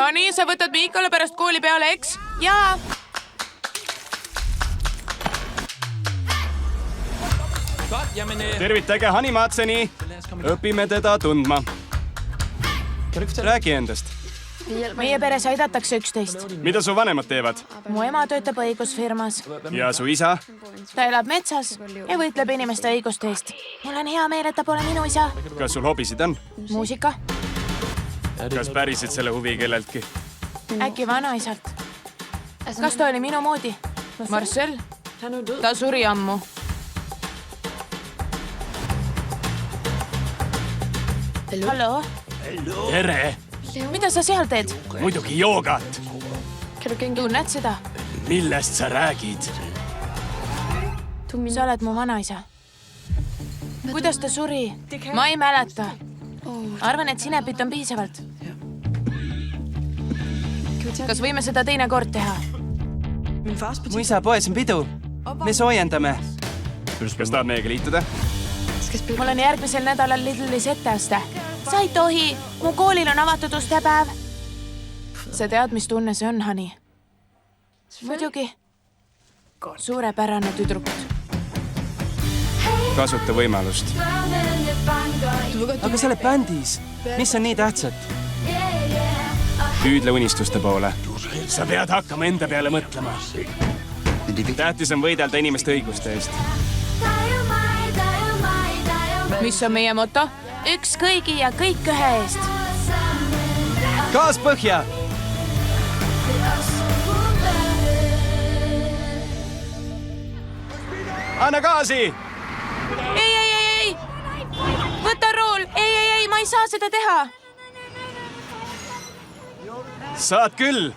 no nii, sa võtad Miikale pärast kooli peale, eks? Jaa. Tervitage Hani Maatseni. Õpime teda tundma. Räägi endast. Meie peres aidatakse üksteist. Mida su vanemad teevad? Mu ema töötab õigusfirmas. Ja su isa? Ta elab metsas ja võitleb inimeste õiguste eest. Mul on hea meel, et ta pole minu isa. Kas sul hobisid on? Muusika. Kas pärisid selle huvi kelleltki? Äkki vanaisalt. Kas ta oli minu moodi? Marcel? Ta suri ammu. Hallo? Tere! Mida sa seal teed? Muidugi joogat. Tunned seda? Millest sa räägid? Sa oled mu vanaisa. Kuidas ta suri? Ma ei mäleta. Arvan, et sinepit on piisavalt. Kas võime seda teine kord teha? Mu isa poes on pidu. Me soojendame. Kas tahad meiega liituda? Mul on järgmisel nädalal Lidlis etteaste. Sa ei tohi. Mu koolil on avatud ustepäev. Sa tead, mis tunne see on, Hani? Muidugi. Suurepärane tüdruk. Kasuta võimalust. Aga sa oled bändis. Mis on nii tähtsat? Püüdle unistuste poole. Sa pead hakkama enda peale mõtlema. Tähtis on võidelda inimeste õiguste eest. Mis on meie moto? Üks kõigi ja kõik ühe eest. Gaas põhja! Anna gaasi! Ei! Võta rool! Ei, ma ei saa seda teha! Saad küll!